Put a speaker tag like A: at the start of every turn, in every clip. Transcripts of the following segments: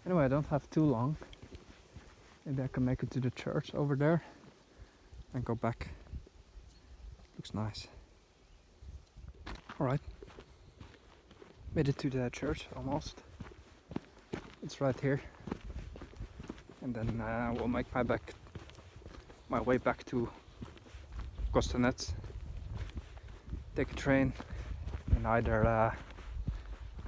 A: Anyway, I don't have too long. Maybe I can make it to the church over there and go back. Looks nice. Alright. Made it to the church almost. It's right here. And then we'll make my way back to Kostanets. Take a train in either,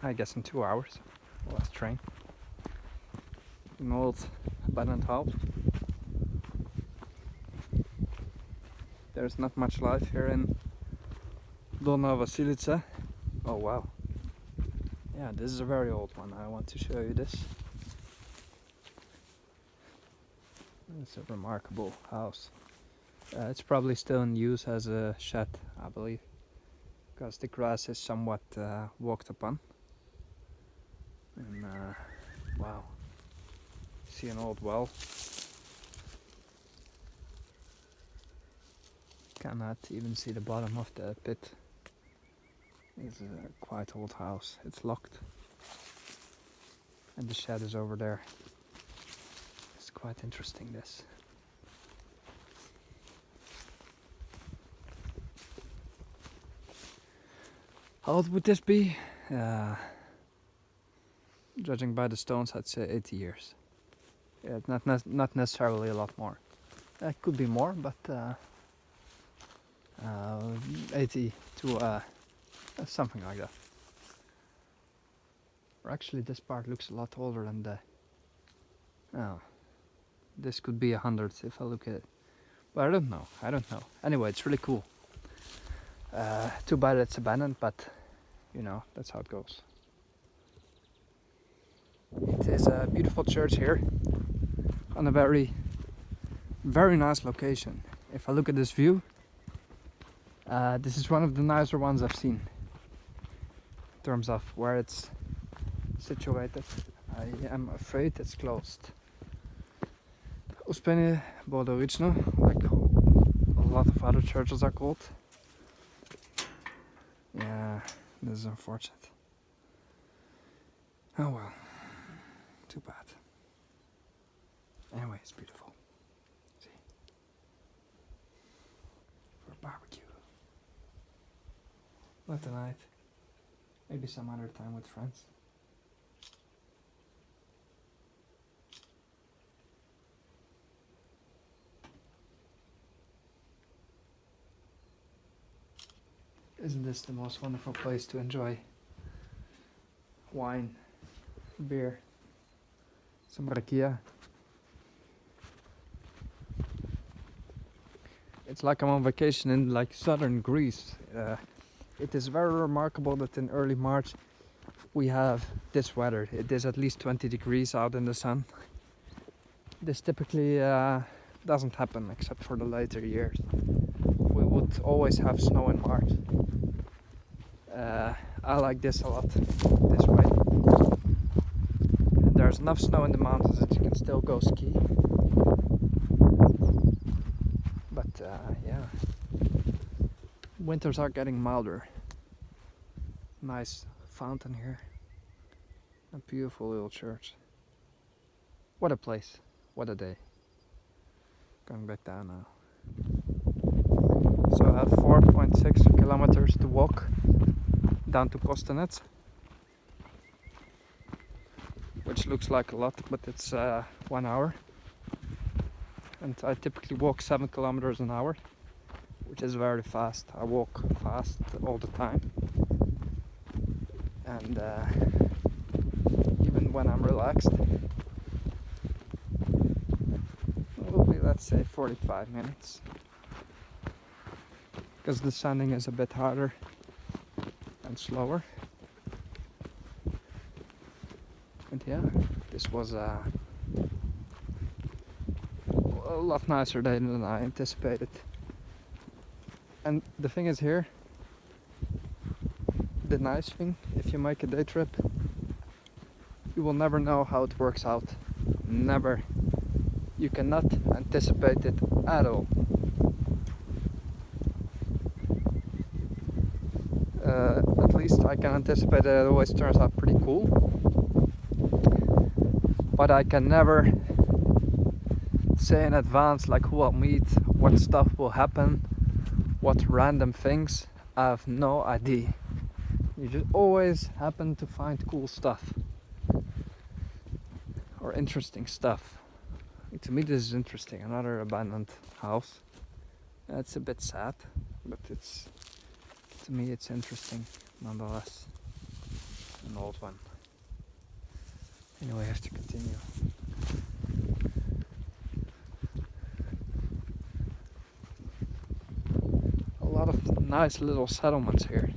A: I guess in 2 hours. Last train. An old abandoned house. There's not much life here in Dolna Vasilica. Oh wow. Yeah, this is a very old one. I want to show you this. It's a remarkable house. It's probably still in use as a shed, I believe, because the grass is somewhat walked upon. And wow, see an old well. Cannot even see the bottom of the pit. It's a quite old house. It's locked, and the shed is over there. It's quite interesting, this. How old would this be? Judging by the stones, I'd say 80 years. Yeah, not necessarily a lot more. It could be more, but 80 to something like that. Or actually, this part looks a lot older than the. Oh, this could be 100 if I look at it, but I don't know. Anyway, it's really cool. Too bad it's abandoned, but you know, that's how it goes. It is a beautiful church here on a very, very nice location. If I look at this view, this is one of the nicer ones I've seen in terms of where it's situated. I am afraid it's closed. Uspenie Bodorično, like a lot of other churches are called. Yeah, this is unfortunate. Oh well, too bad. Anyway, it's beautiful. See? For a barbecue. Not tonight. Maybe some other time with friends. Isn't this the most wonderful place to enjoy wine, beer, some rakia? It's like I'm on vacation in like southern Greece. It is very remarkable that in early March we have this weather. It is at least 20 degrees out in the sun. This typically doesn't happen except for the later years. We would always have snow in March. I like this a lot, this way. And there's enough snow in the mountains that you can still go ski. But yeah, winters are getting milder. Nice fountain here. A beautiful little church. What a place, what a day. Going back down now. So I have 4.6 kilometers to walk down to Kostanets, which looks like a lot, but it's 1 hour. And I typically walk 7 kilometers an hour, which is very fast. I walk fast all the time. And even when I'm relaxed, it will be, let's say, 45 minutes. Because the sanding is a bit harder and slower. And yeah, this was a lot nicer day than I anticipated. And the thing is here, the nice thing, if you make a day trip, you will never know how it works out. Never. You cannot anticipate it at all. At least I can anticipate that it always turns out pretty cool. but I can never say in advance like who I'll meet, what stuff will happen, what random things. I have no idea. You just always happen to find cool stuff or interesting stuff. To me this is interesting. Another abandoned house. It's a bit sad, but to me it's interesting nonetheless. An old one. Anyway, I have to continue. A lot of nice little settlements here.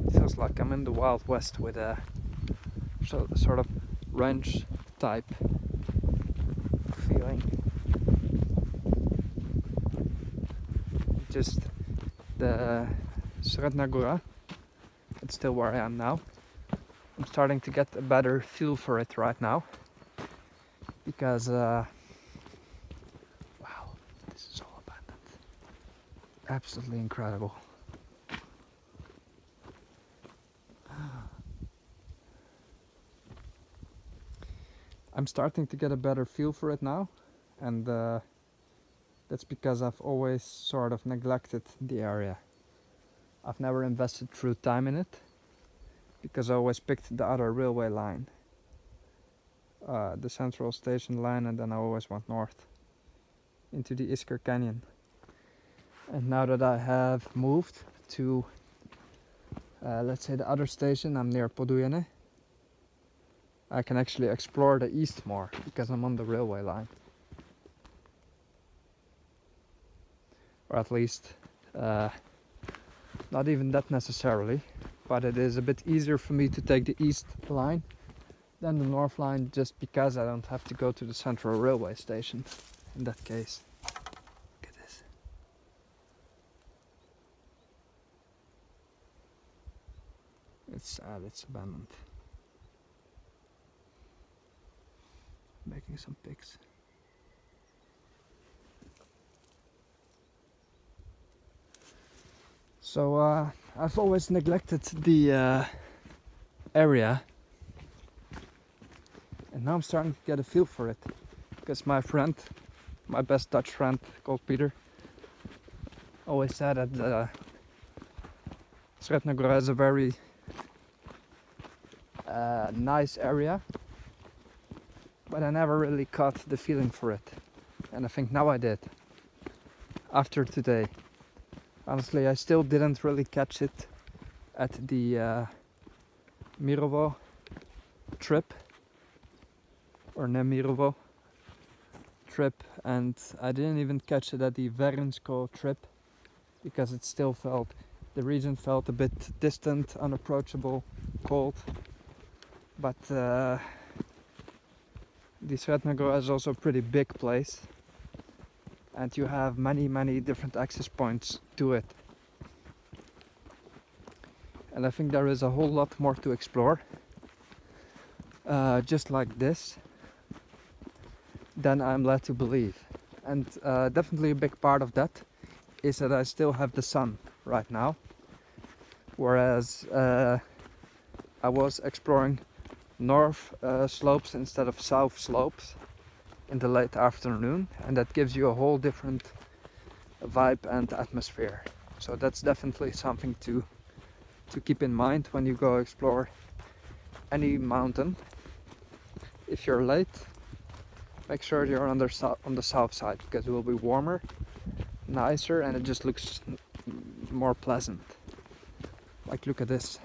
A: It feels like I'm in the Wild West with a sort of ranch type feeling. Just the Sredna Gora, it's still where I am now. I'm starting to get a better feel for it right now because wow, this is all abandoned. Absolutely incredible. I'm starting to get a better feel for it now, and that's because I've always sort of neglected the area. I've never invested true time in it because I always picked the other railway line, the Central Station line, and then I always went north into the Isker Canyon. And now that I have moved to let's say the other station, I'm near Podujene, I can actually explore the east more because I'm on the railway line. Or at least not even that necessarily, but it is a bit easier for me to take the east line than the north line, just because I don't have to go to the central railway station in that case. Look at this. It's sad, it's abandoned. Making some pics. So I've always neglected the area, and now I'm starting to get a feel for it, because my friend, my best Dutch friend called Peter, always said that Sredna Gora is a very nice area, but I never really caught the feeling for it, and I think now I did after today. Honestly, I still didn't really catch it at the Mirovo trip, or Nemirovo trip, and I didn't even catch it at the Verensko trip because it still felt, the region felt a bit distant, unapproachable, cold. But the Sredna Gora is also a pretty big place, and you have many different access points to it. And I think there is a whole lot more to explore, just like this, than I'm led to believe. And definitely a big part of that is that I still have the sun right now, whereas I was exploring north slopes instead of south slopes in the late afternoon, and that gives you a whole different vibe and atmosphere. So that's definitely something to keep in mind when you go explore any mountain. If you're late, make sure you're on the south side, because it will be warmer, nicer, and it just looks more pleasant. Like, look at this.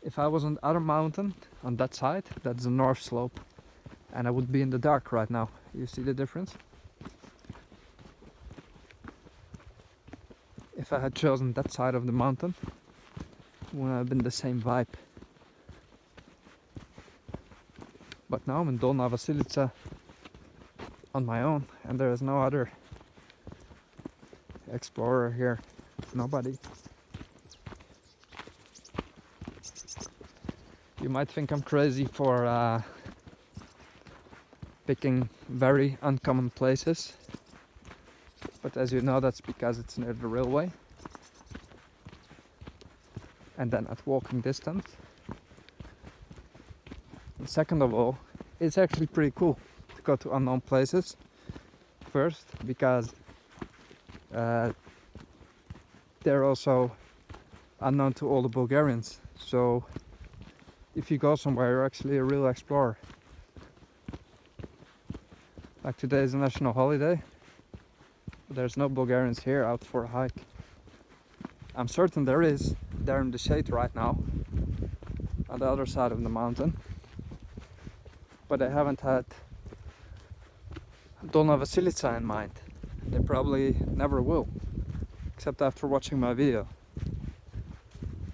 A: If I was on the other mountain on that side, that's the north slope, and I would be in the dark right now. You see the difference? If I had chosen that side of the mountain, it would have been the same vibe. But now I'm in Dolna Vasilica on my own, and there is no other explorer here. Nobody. You might think I'm crazy for picking very uncommon places, but as you know, that's because it's near the railway and then at walking distance. And second of all, it's actually pretty cool to go to unknown places first, because they're also unknown to all the Bulgarians. So if you go somewhere, you're actually a real explorer. Like today is a national holiday, but there's no Bulgarians here out for a hike. I'm certain there is. They're in the shade right now on the other side of the mountain, but they haven't had Dolna Vasilica in mind. They probably never will, except after watching my video.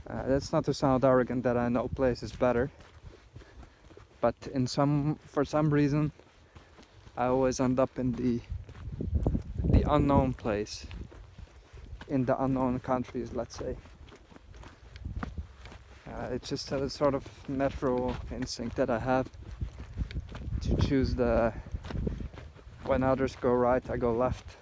A: That's not to sound arrogant that I know places better, but for some reason I always end up in the unknown place, in the unknown countries, let's say. It's just a sort of natural instinct that I have to choose when others go right, I go left.